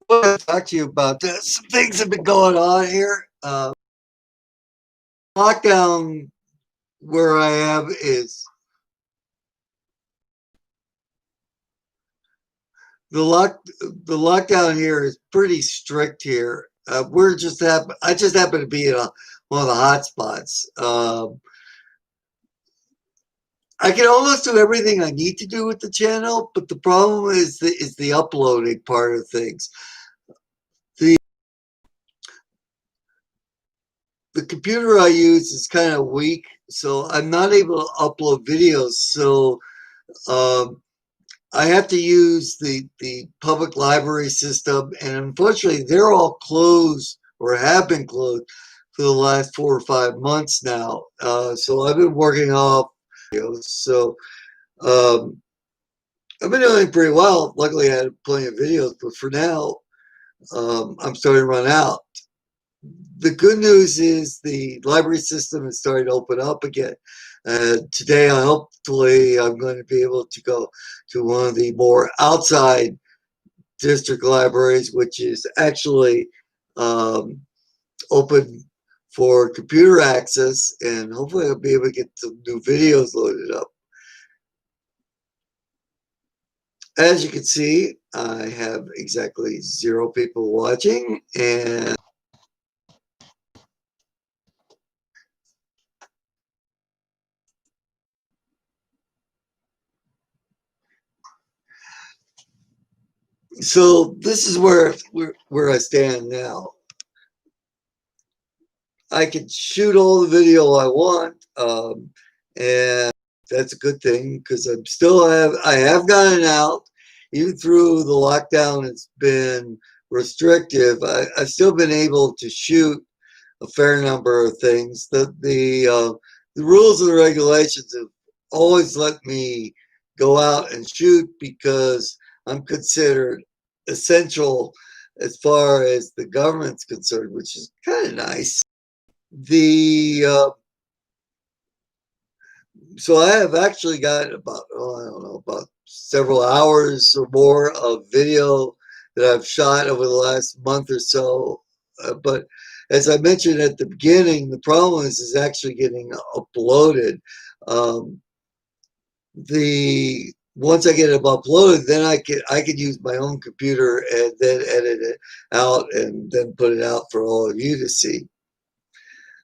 I want to talk to you about some things have been going on here. Lockdown where I am is the lock. The lockdown here is pretty strict here. I just happen to be in one of the hot spots. I can almost do everything I need to do with the channel, but the problem is the uploading part of things. The the computer I use is kind of weak, so I'm not able to upload videos. So um, I have to use the public library system, and unfortunately, they're all closed or have been closed for the last 4 or 5 months now. So I've been working off videos. So um, I've been doing pretty well. Luckily, I had plenty of videos, but for now, I'm starting to run out. The good news is the library system is starting to open up again. Today, hopefully, I'm going to be able to go to one of the more outside district libraries, which is actually um, open for computer access, and hopefully, I'll be able to get some new videos loaded up. As you can see, I have exactly 0 people watching, and so this is where I stand now. I can shoot all the video I want, and that's a good thing because I have gotten out even through the lockdown. It's been restrictive. I've still been able to shoot a fair number of things. The rules and the regulations have always let me go out and shoot because I'm considered essential as far as the government's concerned, which is kind of nice. The So I have actually got about, oh, I don't know, about several hours or more of video that I've shot over the last month or so. But as I mentioned at the beginning, the problem is actually getting uploaded. Um, the Once I get it uploaded, then I can use my own computer and then edit it out and then put it out for all of you to see.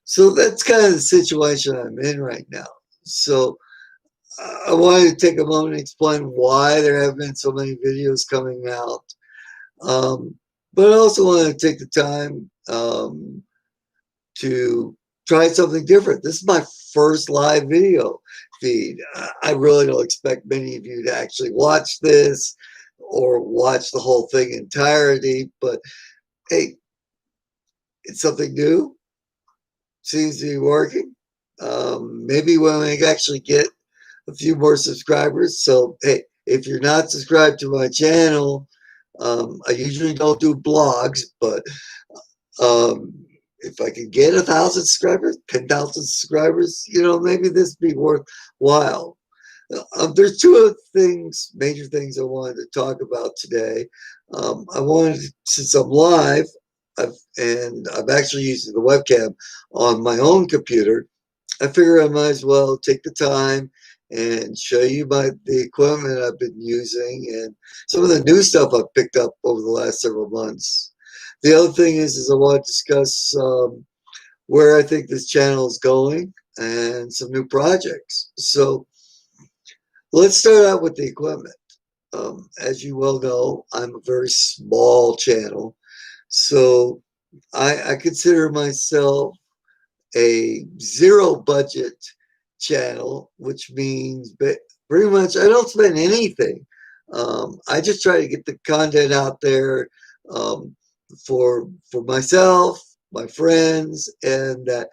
So that's kind of the situation I'm in right now. So I wanted to take a moment and explain why there have been so many videos coming out. But I also want to take the time to try something different. This is my first live video feed. I really don't expect many of you to actually watch this or watch the whole thing entirety, but hey, it's something new. Seems to be working. Maybe when we actually get a few more subscribers. So, hey, if you're not subscribed to my channel, I usually don't do blogs, but um, if I could get 1,000 subscribers, 10,000 subscribers, maybe this would be worthwhile. There's two major things I wanted to talk about today. Since I'm live, I'm actually using the webcam on my own computer. I figure I might as well take the time and show you the equipment I've been using and some of the new stuff I've picked up over the last several months. The other thing is I want to discuss where I think this channel is going and some new projects. So let's start out with the equipment. As you well know, I'm a very small channel, so I consider myself a zero budget channel, which means pretty much I don't spend anything. I just try to get the content out there um, for myself, my friends, and that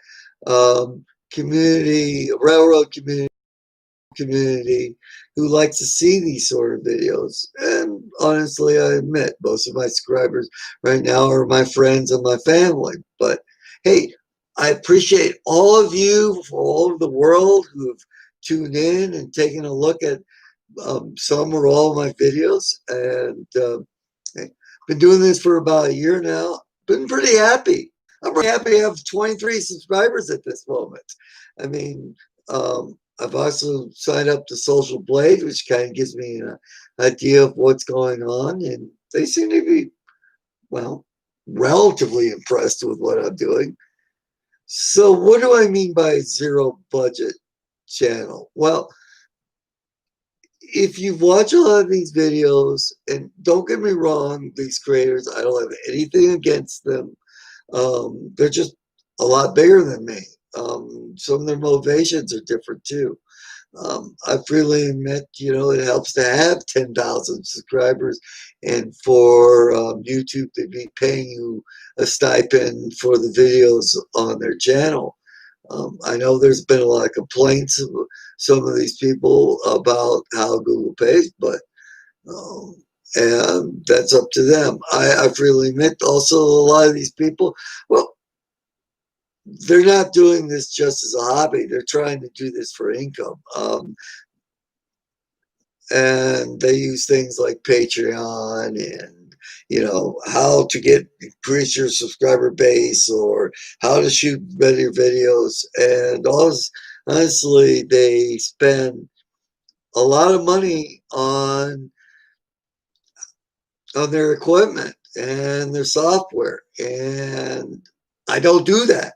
railroad community who likes to see these sort of videos. And honestly, I admit most of my subscribers right now are my friends and my family. But hey, I appreciate all of you from all over the world who've tuned in and taken a look at some or all of my videos. And hey, Been doing this for about a year now. Been pretty happy. I'm pretty happy to have 23 subscribers at this moment. I mean, I've also signed up to Social Blade, which kind of gives me an idea of what's going on, and they seem to be, well, relatively impressed with what I'm doing. So, what do I mean by zero budget channel? Well, if you watch a lot of these videos, and don't get me wrong, these creators, I don't have anything against them. They're just a lot bigger than me. Some of their motivations are different too. I freely admit, it helps to have 10,000 subscribers and for YouTube to be paying you a stipend for the videos on their channel. I know there's been a lot of complaints of some of these people about how Google pays, but um, and that's up to them. I freely admit also a lot of these people, well, they're not doing this just as a hobby. They're trying to do this for income. And they use things like Patreon and how to get increase your subscriber base or how to shoot better videos. And honestly, they spend a lot of money on their equipment and their software. And I don't do that.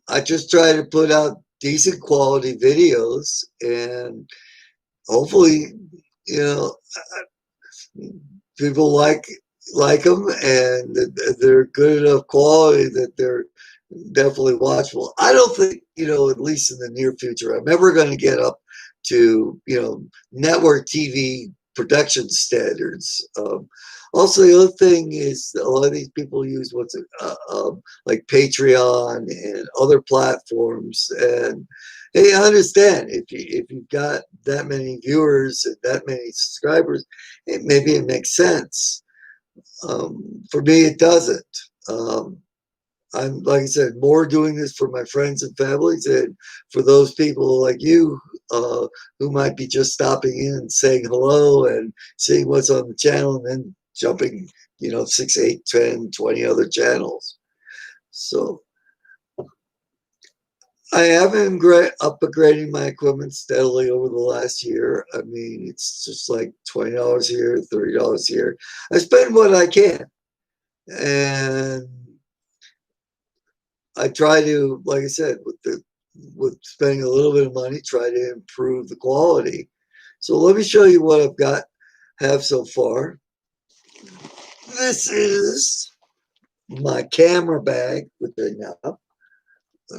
I just try to put out decent quality videos, and hopefully, you know, people like them, and they're good enough quality that they're definitely watchable. I don't think, at least in the near future, I'm ever going to get up to, network TV production standards. Also, the other thing is a lot of these people use like Patreon and other platforms. And hey, I understand if you've got that many viewers and that many subscribers, maybe it makes sense. For me, it doesn't. Um, I'm, like I said, more doing this for my friends and families and for those people like you who might be just stopping in and saying hello and seeing what's on the channel and then jumping, 6, 8, 10, 20 other channels. So I have been upgrading my equipment steadily over the last year. I mean, it's just like $20 here, $30 here. I spend what I can. And I try to, like I said, with spending a little bit of money, try to improve the quality. So let me show you what have so far. This is my camera bag with the knob.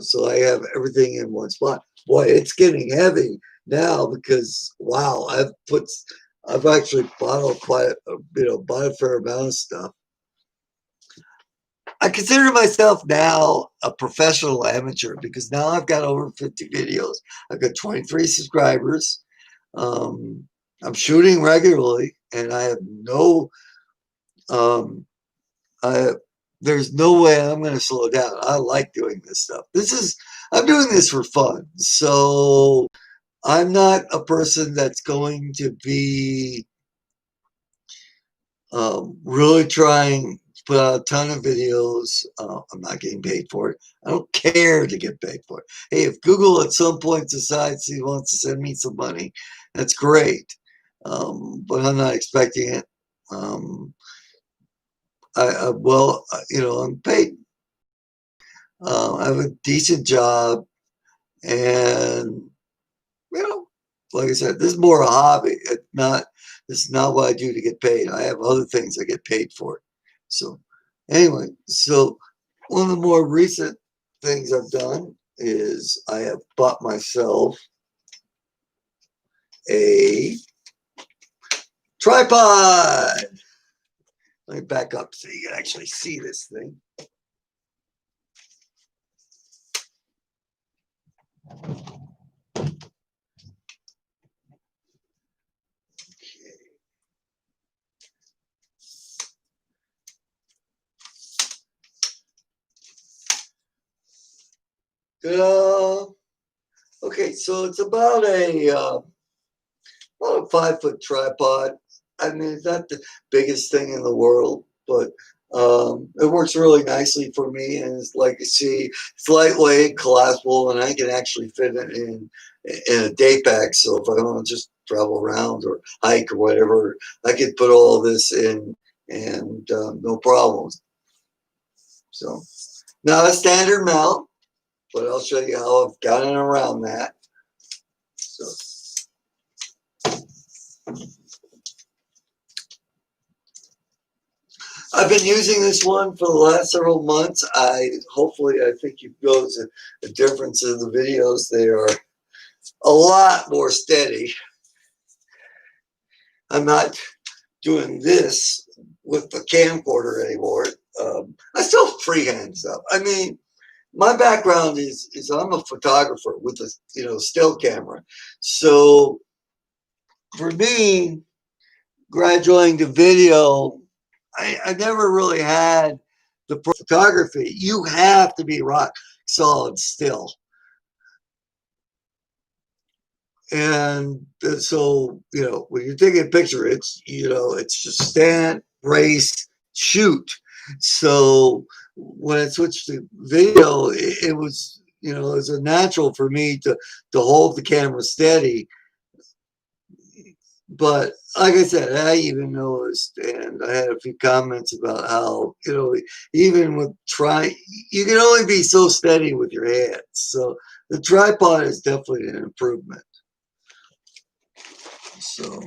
So I have everything in one spot. Boy, it's getting heavy now because wow, I've actually bought bought a fair amount of stuff. I consider myself now a professional amateur because now I've got over 50 videos. I've got 23 subscribers. I'm shooting regularly, and I have um, I, there's no way I'm going to slow down. I like doing this stuff. I'm doing this for fun. So I'm not a person that's going to be really trying to put out a ton of videos. I'm not getting paid for it. I don't care to get paid for it. Hey, if Google at some point decides he wants to send me some money, that's great. But I'm not expecting it. I'm paid. I have a decent job, and like I said, this is more a hobby. This is not what I do to get paid. I have other things I get paid for. So anyway, so one of the more recent things I've done is I have bought myself a tripod. Let me back up so you can actually see this thing. Okay, so it's about a 5-foot tripod. I mean, it's not the biggest thing in the world, but it works really nicely for me. And it's like you see, it's lightweight, collapsible, and I can actually fit it in a day pack. So if I want to just travel around or hike or whatever, I could put all this in and no problems. So not a standard mount, but I'll show you how I've gotten around that. So. I've been using this one for the last several months. Hopefully I think you notice a difference in the videos. They are a lot more steady. I'm not doing this with the camcorder anymore. I still freehand stuff. I mean, my background is I'm a photographer with a still camera. So for me, graduating to video, I never really had the photography. You have to be rock solid still. And so, when you're taking a picture, it's just stand, race, shoot. So when I switched to video, it was, it was a natural for me to hold the camera steady. But like I said, I even noticed, and I had a few comments about how, even with you can only be so steady with your hands. So the tripod is definitely an improvement. So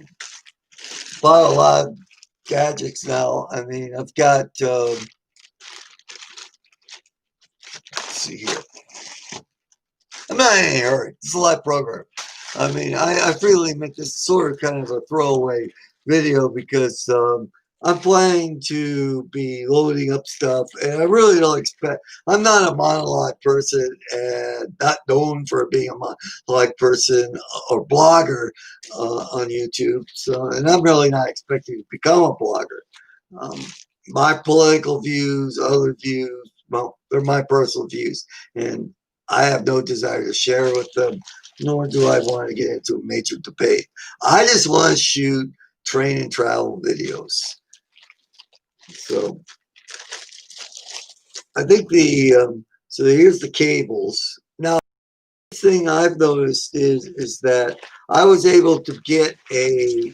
bought a lot of gadgets now. I mean, I've got, let's see here. I'm not in any hurry. It's a live program. I mean, I freely make this sort of kind of a throwaway video because I'm planning to be loading up stuff, and I really don't expect. I'm not a monologue person, and not known for being a monologue person or blogger on YouTube. So, and I'm really not expecting to become a blogger. My political views, other views, well, they're my personal views, and I have no desire to share with them, nor do I want to get into a major debate. I just want to shoot train and travel videos. So I think so here's the cables. Now, the thing I've noticed is that I was able to get a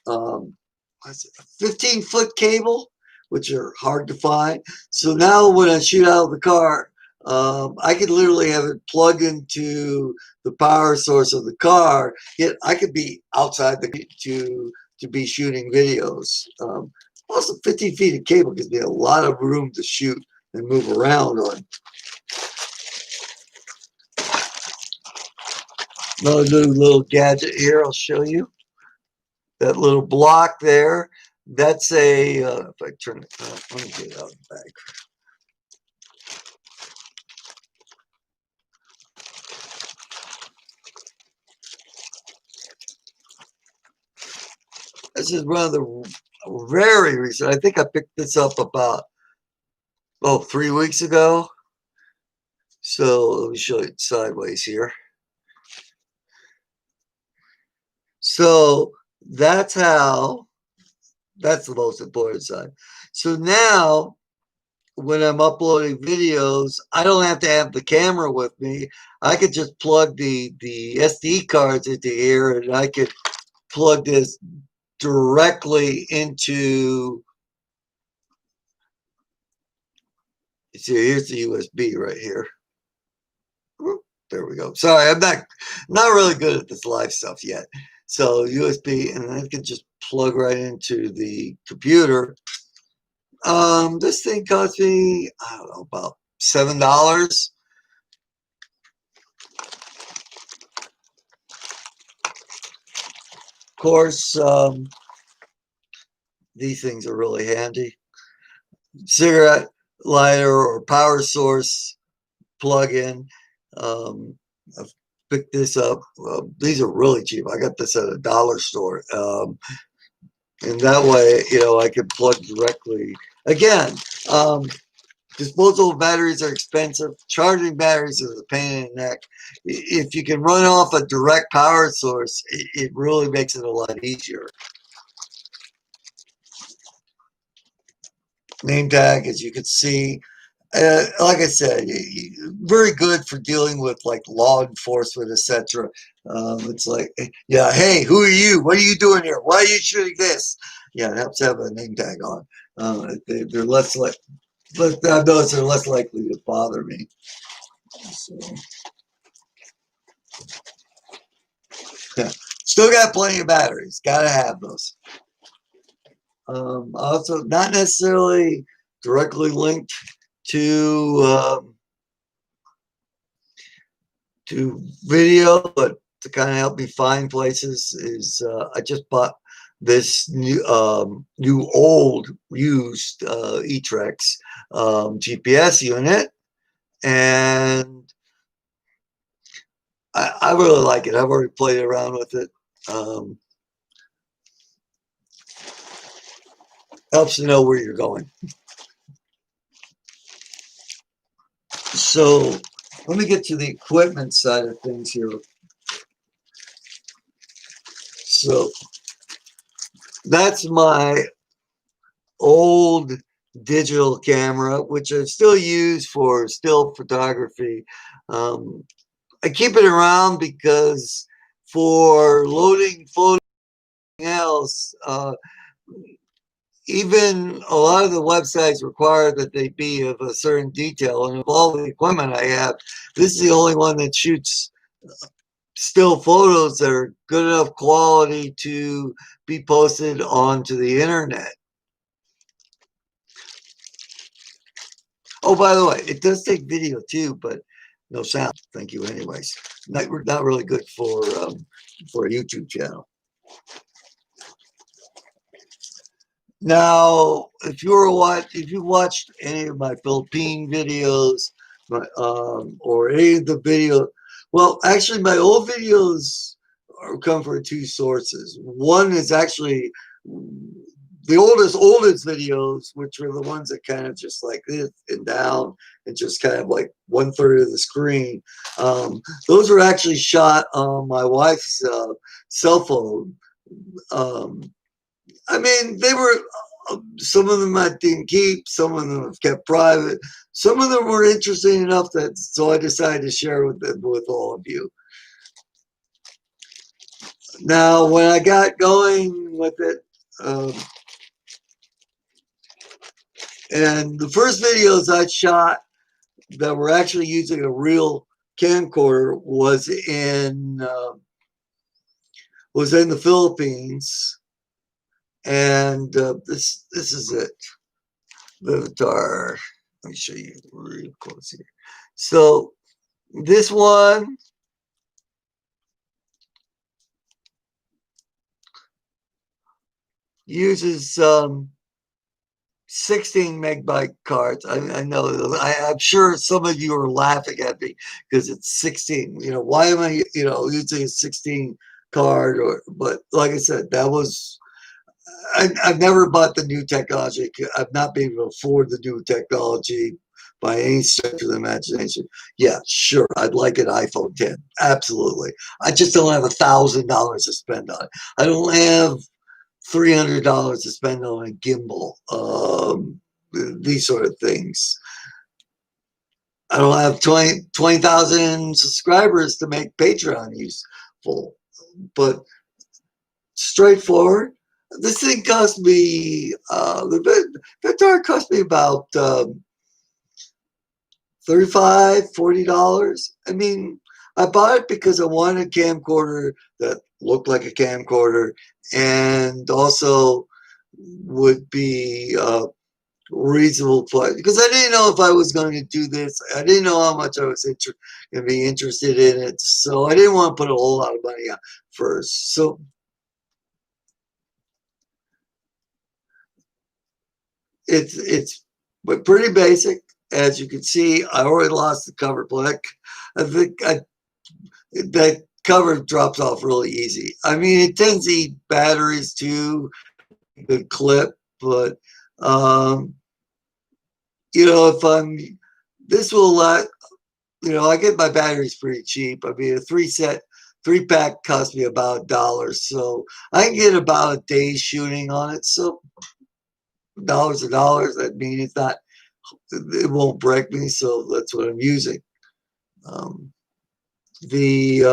15-foot cable, which are hard to find. So now when I shoot out of the car, I could literally have it plugged into the power source of the car. Yet I could be outside to be shooting videos. Also, 15 feet of cable gives me a lot of room to shoot and move around on. Another little gadget here I'll show you. That little block there, that's if I turn it, let me get it out of the bag. This is one of the very recent. I think I picked this up about 3 weeks ago. So let me show you sideways here. So that's the most important side. So now when I'm uploading videos, I don't have to have the camera with me. I could just plug the SD cards into here, and I could plug this directly into, see, here's the USB right here. There we go. Sorry, I'm not really good at this live stuff yet. So USB, and I can just plug right into the computer. This thing cost me, I don't know, about $7. Of course, these things are really handy. Cigarette lighter or power source plug-in. I've picked this up. These are really cheap. I got this at a dollar store. And that way, I can plug directly. Again, disposable batteries are expensive. Charging batteries is a pain in the neck. If you can run off a direct power source, it really makes it a lot easier. name tag, as you can see. Like I said, very good for dealing with like law enforcement, etc. It's like, yeah, hey, who are you? What are you doing here? Why are you shooting this? Yeah, it helps to have a name tag on. They're less like, but I've noticed they're less likely to bother me. So, yeah. Still got plenty of batteries. Gotta have those. Also, not necessarily directly linked to video, but to kind of help me find places is I just bought this new old used eTrex GPS unit, and I really like it. I've already played around with it. Um, Helps to know where you're going. So let me get to the equipment side of things here. So that's my old digital camera, which I still use for still photography. Um, I keep it around because for loading photos and else, even a lot of the websites require that they be of a certain detail. And of all the equipment I have, this is the only one that shoots still photos that are good enough quality to be posted onto the internet. Oh, by the way, it does take video too, but no sound. Thank you, anyways. Not really good for a YouTube channel. Now, if you watched any of my Philippine videos, or any of the video, well, actually, my old videos come from two sources. One is actually the oldest videos, which were the ones that kind of just like this and down and just kind of like 1/3 of the screen. Those were actually shot on my wife's cell phone. Um, I mean, they were, some of them I didn't keep, some of them I've kept private. Some of them were interesting enough that, so I decided to share with them, with all of you. Now, when I got going with it, and the first videos I shot that were actually using a real camcorder was in the Philippines, and this is it. Vivitar. Let me show you real close here. So this one uses 16 megabyte cards. I know. I'm sure some of you are laughing at me because it's 16. You know, why am I, using a 16 card? But like I said, that was. I've never bought the new technology. I've not been able to afford the new technology by any stretch of the imagination. Yeah, sure, I'd like an iPhone 10. Absolutely. I just don't have $1,000 to spend on it. I don't have $300 to spend on a gimbal. These sort of things. I don't have 20,000 subscribers to make Patreon useful, but straightforward. This thing cost me, the dart cost me about $35, $40. I mean, I bought it because I wanted a camcorder that looked like a camcorder and also would be reasonable price, because I didn't know if I was going to do this. I didn't know how much I was going to be interested in it, so I didn't want to put a whole lot of money out first. So it's but pretty basic. As you can see, I already lost the cover click. I think that cover drops off really easy. I mean, it tends to eat batteries too, good clip, but if I'm, this will let, I get my batteries pretty cheap. I mean, a three pack cost me about $1, so I can get about a day's shooting on it. So dollars are dollars. That means it's not, it won't break me, so that's what I'm using. Um, the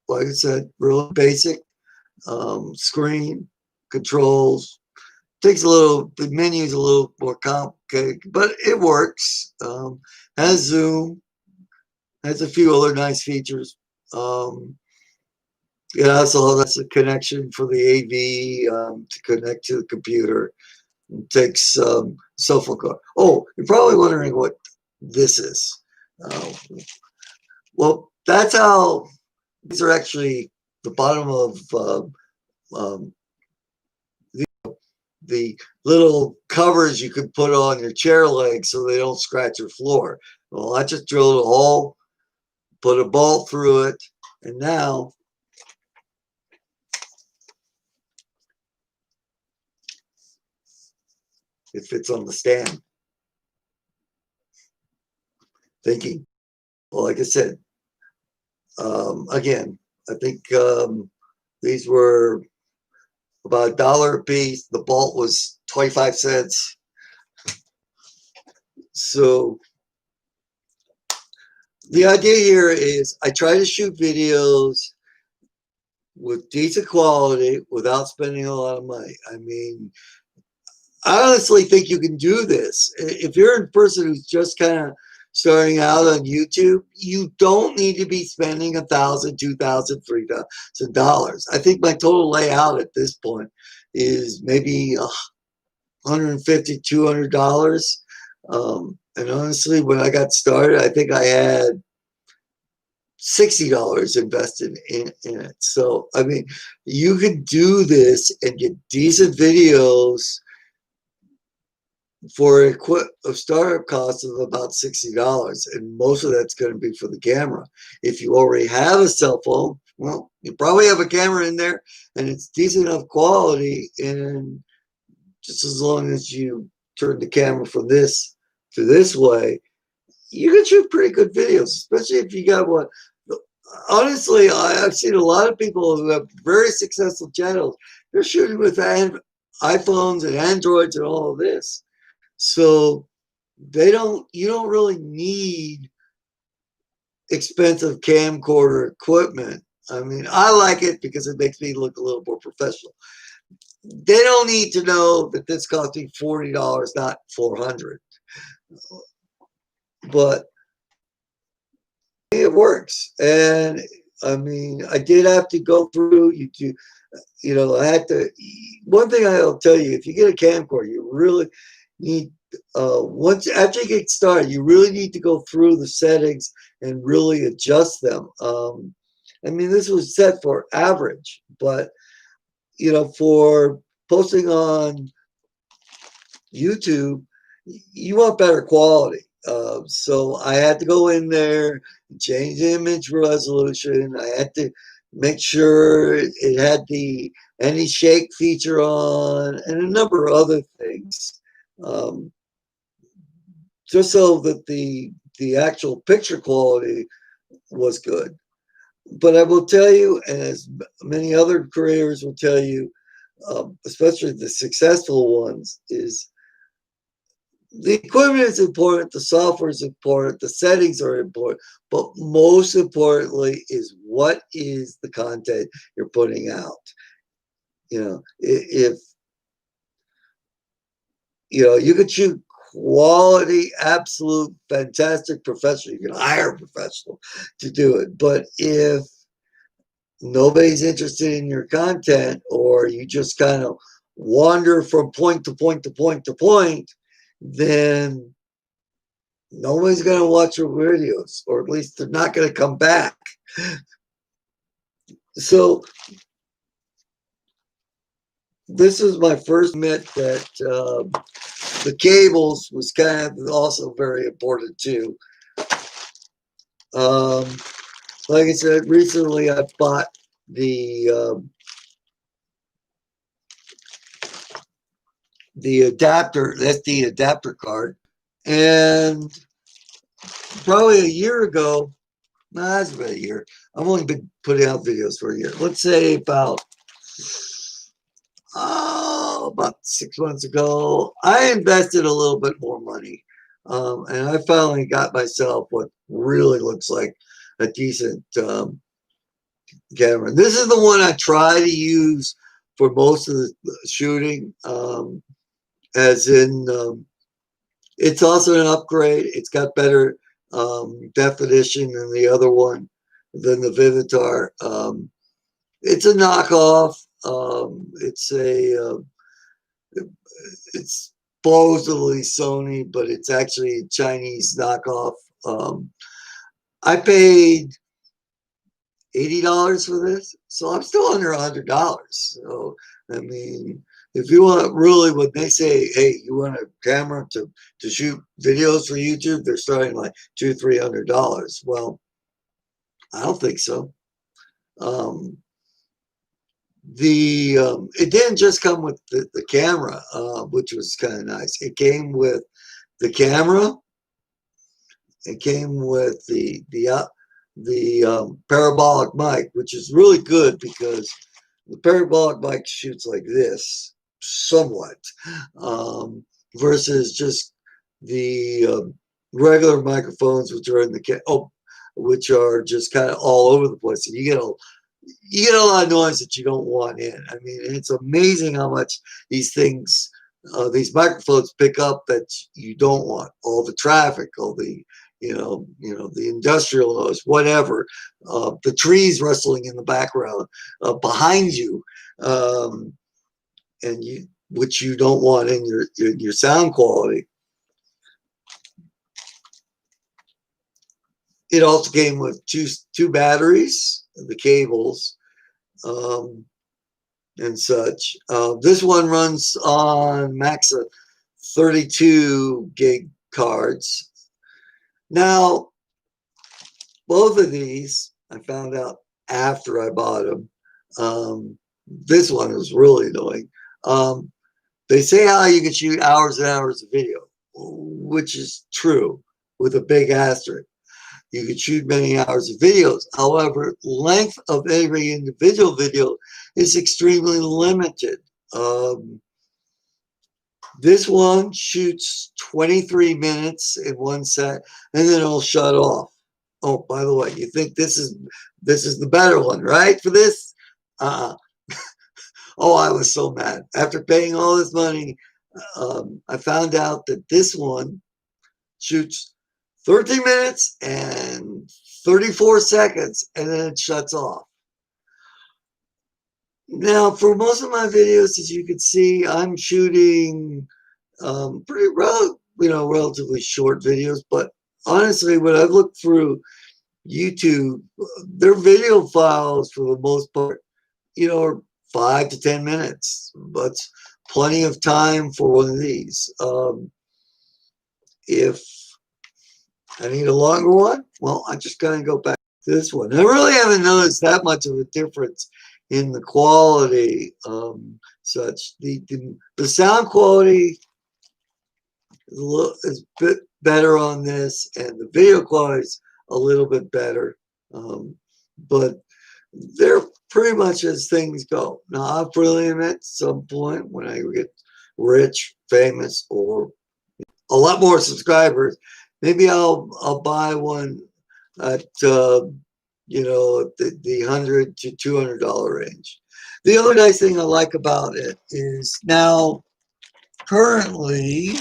like I said, really basic screen controls. Takes a little, the menu's a little more complicated, but it works. Has zoom, has a few other nice features. It also has a connection for the AV to connect to the computer. It takes cell phone call. Oh, you're probably wondering what this is. Uh, well, that's how these are actually the bottom of um, the little covers you could put on your chair legs so they don't scratch your floor. Well, I just drilled a hole, put a bolt through it, and now it fits on the stand. Thinking, well, like I said, again, I think these were about $1 a piece. The bolt was 25 cents. So the idea here is I try to shoot videos with decent quality without spending a lot of money. I mean, I honestly think you can do this. If you're a person who's just kind of starting out on YouTube, you don't need to be spending $1,000, $2,000, $3,000. I think my total layout at this point is maybe $150, $200. And honestly, when I got started, I think I had $60 invested in it. So, I mean, you can do this and get decent videos for a startup cost of about $60. And most of that's going to be for the camera. If you already have a cell phone, well, you probably have a camera in there and it's decent enough quality. And just as long as you turn the camera from this to this way, you can shoot pretty good videos, especially if you got one. Honestly, I've seen a lot of people who have very successful channels. They're shooting with iPhones and Androids and all of this. So you don't really need expensive camcorder equipment. I mean, I like it because it makes me look a little more professional. They don't need to know that this cost me $40, not $400. But it works. And I mean, I did have to go through YouTube. You know, I had to. One thing I'll tell you: if you get a camcorder, you really need once after you get started, you really need to go through the settings and really adjust them. I mean, this was set for average, but you know, for posting on YouTube, you want better quality. So I had to go in there, change the image resolution. I had to make sure it had the anti-shake feature on and a number of other things. Just so that the actual picture quality was good. But I will tell you, as many other creators will tell you, especially the successful ones, is the equipment is important, the software is important, the settings are important, but most importantly is what is the content you're putting out. You know, if you know, you could shoot quality, absolute, fantastic professional. You can hire a professional to do it. But if nobody's interested in your content, or you just kind of wander from point to point to point to point, then nobody's going to watch your videos, or at least they're not going to come back. So this is my first admit that the cables was kind of also very important too. Like I said, recently I bought the adapter, that's the adapter card, and probably a year ago, no, that's about a year. I've only been putting out videos for a year. Let's say about, about 6 months ago, I invested a little bit more money. And I finally got myself what really looks like a decent camera. This is the one I try to use for most of the shooting, as in, it's also an upgrade. It's got better definition than the other one, than the Vivitar. It's a knockoff. It's supposedly Sony, but it's actually a Chinese knockoff. Um, I paid $80 for this, so I'm still under $100. So I mean, if you want really, when they say, "Hey, you want a camera to shoot videos for YouTube," they're starting like $200-300. Well, I don't think so. Um, it didn't just come with the camera, which was kind of nice. It came with the camera. It came with the parabolic mic, which is really good because the parabolic mic shoots like this, somewhat, versus just the regular microphones, which are in which are just kind of all over the place. And you get a lot of noise that you don't want in. I mean, it's amazing how much these things, these microphones pick up that you don't want. All the traffic, all the the industrial noise, whatever, the trees rustling in the background behind you, um, which you don't want in your sound quality. It also came with two batteries, the cables, um, and such. This one runs on max of 32 gig cards. Now, both of these I found out after I bought them. This one was really annoying. They say how you can shoot hours and hours of video, which is true with a big asterisk. You can shoot many hours of videos. However, length of every individual video is extremely limited. This one shoots 23 minutes in one set, and then it'll shut off. Oh, by the way, you think this is the better one, right? For this? Oh, I was so mad. After paying all this money, I found out that this one shoots 13 minutes and 34 seconds, and then it shuts off. Now, for most of my videos, as you can see, I'm shooting relatively short videos. But honestly, when I've looked through YouTube, their video files, for the most part, are 5 to 10 minutes. But plenty of time for one of these. If I need a longer one, well, I just gotta go back to this one. I really haven't noticed that much of a difference in the quality. Such the sound quality is a bit better on this, and the video quality is a little bit better. But they're pretty much as things go. Now, I'll really admit, at some point when I get rich, famous, or a lot more subscribers, maybe I'll buy one at the $100 to $200 range. The other nice thing I like about it is now currently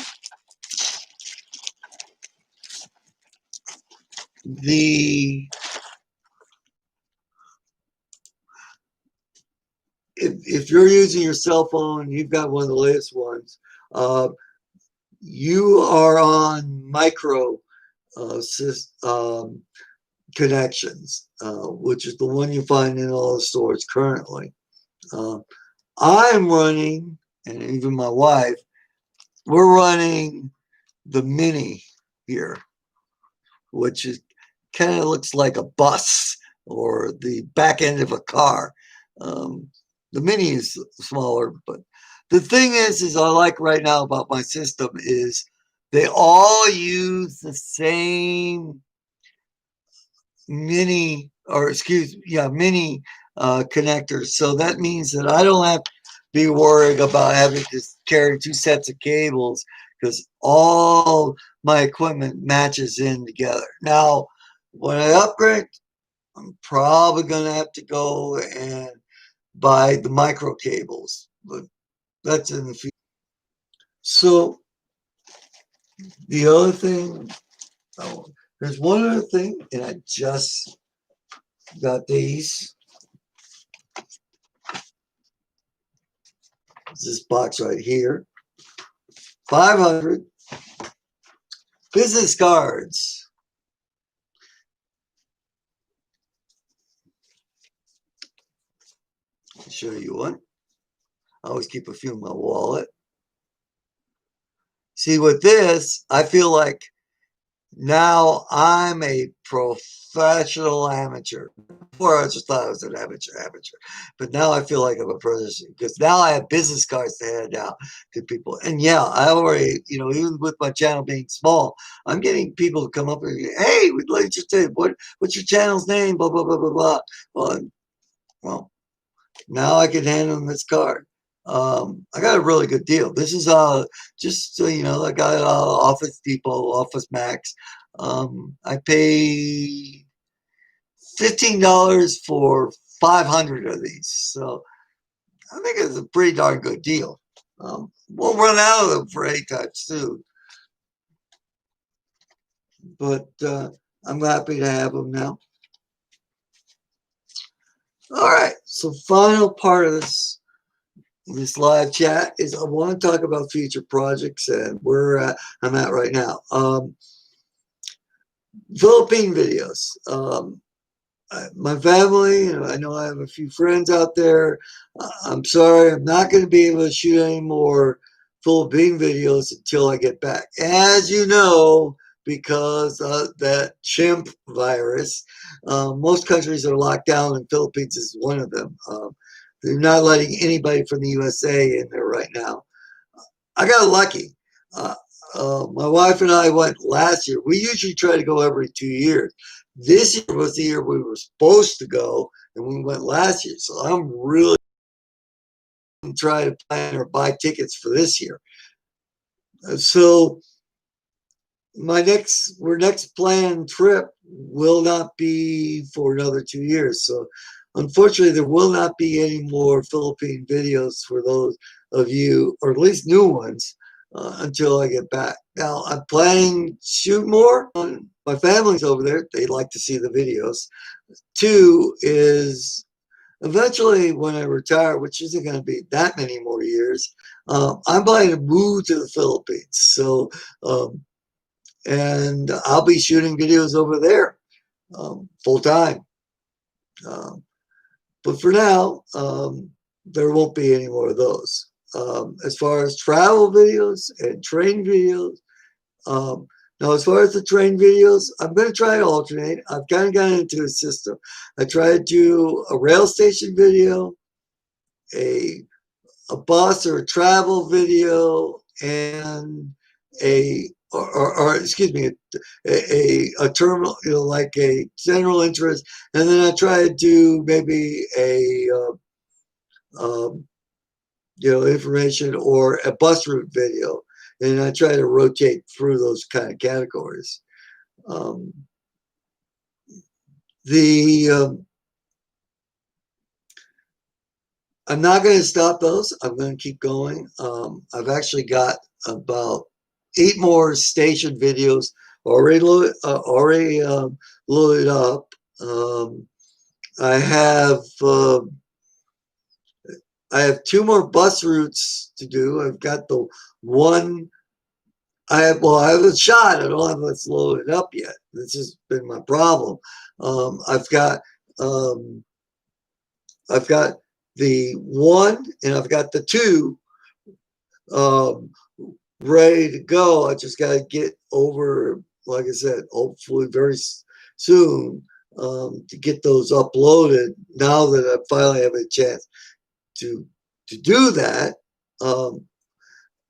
if you're using your cell phone, you've got one of the latest ones. You are on micro connections, which is the one you find in all the stores currently. I'm running, and even my wife, we're running the Mini here, which is kind of looks like a bus or the back end of a car. The Mini is smaller, but the thing is I like right now about my system is they all use the same mini connectors. So that means that I don't have be worrying about having to carry 2 sets of cables because all my equipment matches in together. Now, when I upgrade, I'm probably going to have to go and buy the micro cables, but that's in the future. So the other thing, oh, there's one other thing, and I just got these. This box right here. 500 business cards. I'll show you one. I always keep a few in my wallet. See, with this, I feel like now I'm a professional amateur. Before I just thought I was an amateur. But now I feel like I'm a professional because now I have business cards to hand out to people. And yeah, I already, even with my channel being small, I'm getting people to come up and say, hey, we'd like to say, what's your channel's name? Blah, blah, blah, blah, blah. Well, now I can hand them this card. I got a really good deal. This is just so you know, I got it Office Depot, Office Max. I pay $15 for 500 of these, so I think it's a pretty darn good deal. Won't run out of them for any time soon, but I'm happy to have them now. All right, so final part of this live chat is I want to talk about future projects and where I'm at right now. Philippine videos. My family, I know I have a few friends out there. I'm sorry, I'm not going to be able to shoot any more Philippine videos until I get back. As you know, because of that chimp virus, most countries are locked down, and Philippines is one of them. They're not letting anybody from the USA in there right now. I got lucky. My wife and I went last year. We usually try to go every 2 years. This year was the year we were supposed to go, and we went last year. So I'm really trying to plan or buy tickets for this year. So my next planned trip will not be for another 2 years. So unfortunately, there will not be any more Philippine videos for those of you, or at least new ones, until I get back. Now, I'm planning to shoot more. My family's over there. They like to see the videos. Two is eventually when I retire, which isn't going to be that many more years, I'm planning to move to the Philippines. So, and I'll be shooting videos over there full time. But for now, there won't be any more of those. As far as travel videos and train videos, now as far as the train videos, I'm going to try to alternate. I've kind of gotten into a system. I try to do a rail station video, a bus or a travel video, and or excuse me, a terminal, like a general interest, and then I try to do maybe a information or a bus route video, and I try to rotate through those kind of categories. I'm not going to stop those. I'm going to keep going. I've actually got about 8 more station videos already loaded up. I have 2 more bus routes to do. I've got the one. I have a shot. I don't have it loaded up yet. This has been my problem. I've got the one, and I've got the 2 ready to go. I just got to get over, like I said, hopefully very soon, to get those uploaded. Now that I finally have a chance to do that.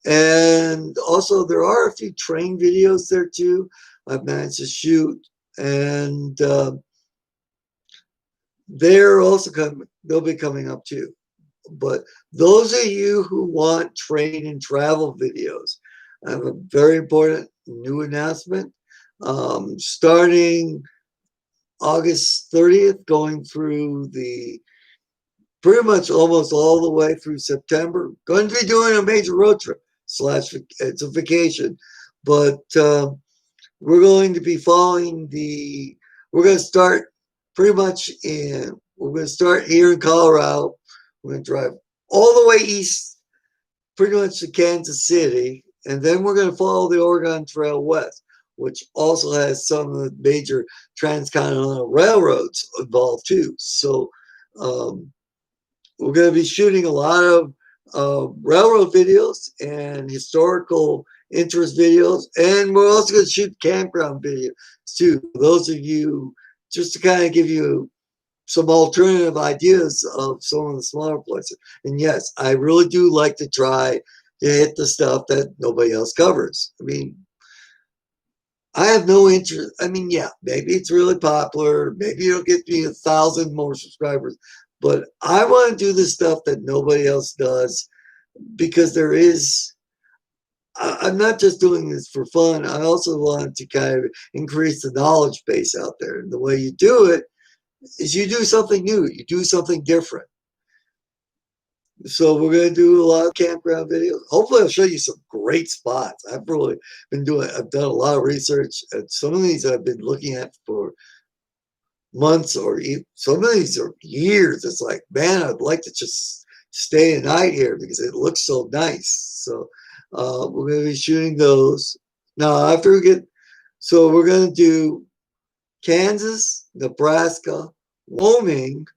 And also there are a few train videos there too I've managed to shoot, and they're also they'll be coming up too. But those of you who want train and travel videos, I have a very important new announcement. Starting August 30th, going through the pretty much almost all the way through September. Going to be doing a major road trip slash it's a vacation, but we're going to be following the. We're going to start pretty much in. We're going to start here in Colorado. We're going to drive all the way east, pretty much to Kansas City, and then we're going to follow the Oregon Trail west, which also has some of the major transcontinental railroads involved too. So um, we're going to be shooting a lot of railroad videos and historical interest videos, and we're also going to shoot campground videos too. Those of you, just to kind of give you some alternative ideas of some of the smaller places. And yes, I really do like to try to hit the stuff that nobody else covers. I mean, I have no interest. I mean, yeah, maybe it's really popular. Maybe it'll get me 1,000 more subscribers. But I want to do the stuff that nobody else does because there is. I'm not just doing this for fun. I also want to kind of increase the knowledge base out there. And the way you do it is you do something new. You do something different. So we're going to do a lot of campground videos. Hopefully I'll show you some great spots. I've done a lot of research, and some of these I've been looking at for months or some of these are years. It's like, man, I'd like to just stay a night here because it looks so nice. So we're going to be shooting those. Now, so we're going to do Kansas, Nebraska, Wyoming,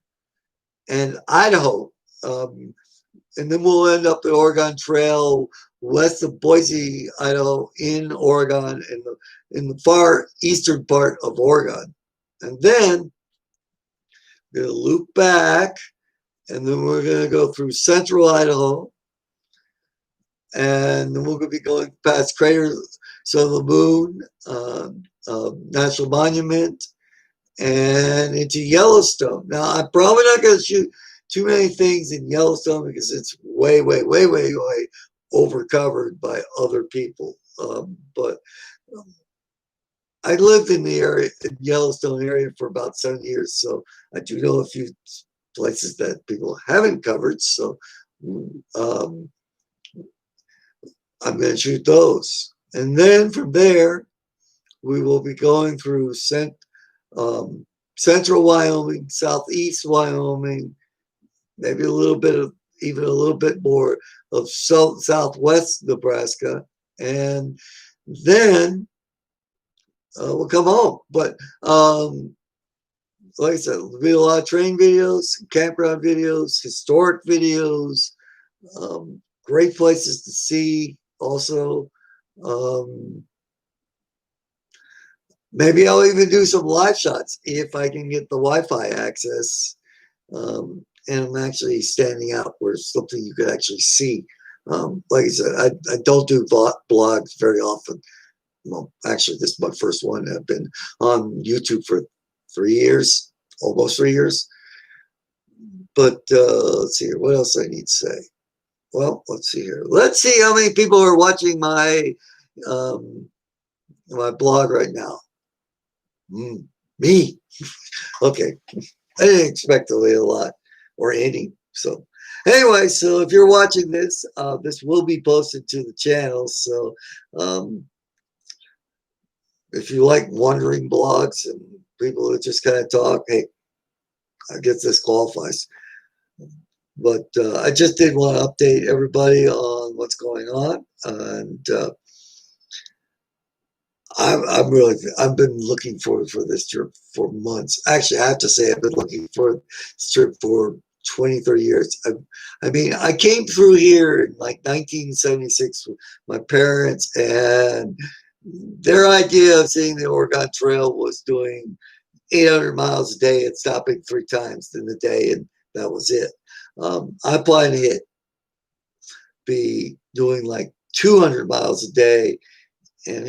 and Idaho. Um, and then we'll end up the Oregon Trail west of Boise, Idaho, in Oregon, in the far eastern part of Oregon. And then we're going to loop back, and then we're going to go through central Idaho, and then we're going to be going past Craters of the Moon, National Monument, and into Yellowstone. Now, I'm probably not going to shoot too many things in Yellowstone because it's way, way, way, way, way overcovered by other people. But I lived in the area, in Yellowstone area, for about 7 years, so I do know a few places that people haven't covered. So um, I'm going to shoot those, and then from there we will be going through central Wyoming, southeast Wyoming, maybe even a little bit more of southwest Nebraska, and then we'll come home. But like I said, there'll be a lot of train videos, campground videos, historic videos, great places to see. Also, um, maybe I'll even do some live shots if I can get the Wi-Fi access. And I'm actually standing out where something you could actually see. Like I said, I don't do blogs very often. Well, actually, this is my first one. I've been on YouTube for 3 years, almost 3 years. But let's see here. What else I need to say? Well, let's see here. Let's see how many people are watching um, my blog right now. Me. Okay. I didn't expect to be a lot or any. So anyway, so if you're watching this, this will be posted to the channel. So if you like wandering blogs and people that just kind of talk, hey, I guess this qualifies. But I just did want to update everybody on what's going on, and I've been looking forward for this trip for months. Actually, I have to say I've been looking for this trip for 20, 30 years. I mean, I came through here in like 1976 with my parents, and their idea of seeing the Oregon Trail was doing 800 miles a day and stopping 3 times in the day, and that was it. I plan to be doing like 200 miles a day and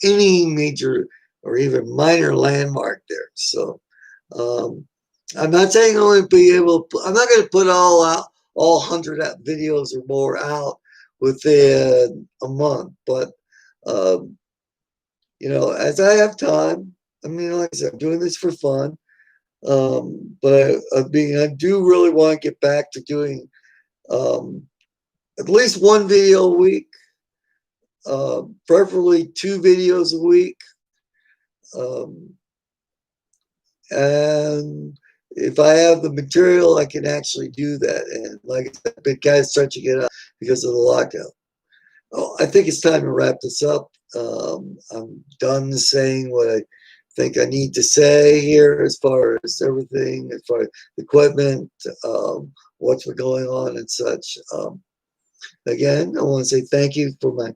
any major or even minor landmark there. So I'm not saying I'm going to be able. I'm not going to put all 100 videos or more out within a month. But, um, as I have time, I mean, like I said, I'm doing this for fun. But I do really want to get back to doing um, at least one video a week, preferably 2 videos a week. Um, and if I have the material, I can actually do that. And like I said, I've been kind of stretching it out because of the lockdown. Oh, I think it's time to wrap this up. I'm done saying what I think I need to say here as far as everything, as far as equipment, what's been going on and such. Again, I want to say thank you for my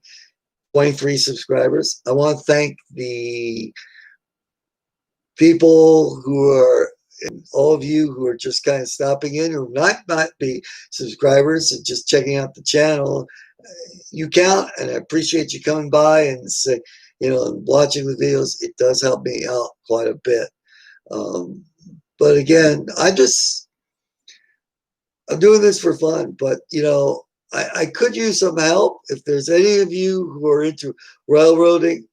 23 subscribers. I want to thank the people who are, and all of you who are just kind of stopping in, who might be subscribers and just checking out the channel. You count, and I appreciate you coming by and say, and watching the videos. It does help me out quite a bit. But again, I'm doing this for fun, but I could use some help. If there's any of you who are into railroading,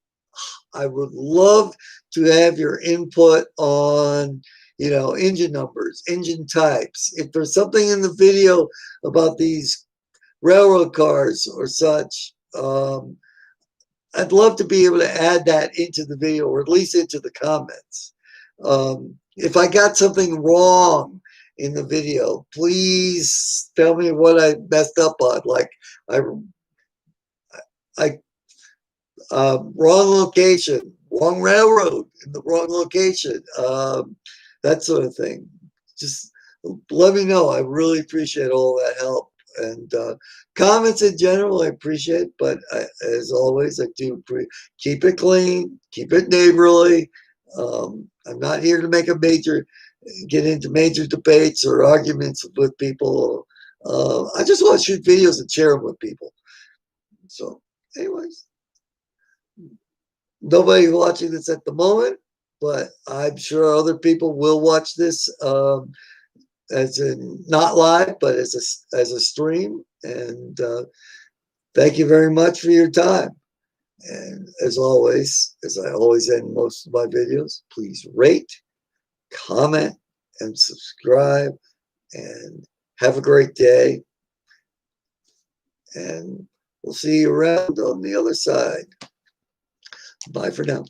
I would love to have your input on, engine numbers, engine types. If there's something in the video about these railroad cars or such, I'd love to be able to add that into the video, or at least into the comments. If I got something wrong in the video, please tell me what I messed up on. Like I wrong location, wrong railroad in the wrong location, that sort of thing. Just let me know. I really appreciate all that help. And comments in general, I appreciate, but as always, I do keep it clean, keep it neighborly. I'm not here to get into major debates or arguments with people. I just want to shoot videos and share them with people. So, anyways, nobody watching this at the moment, but I'm sure other people will watch this as in not live, but as a stream. And thank you very much for your time. And as always, as I always end most of my videos, please rate, comment, and subscribe. And have a great day. And we'll see you around on the other side. Bye for now.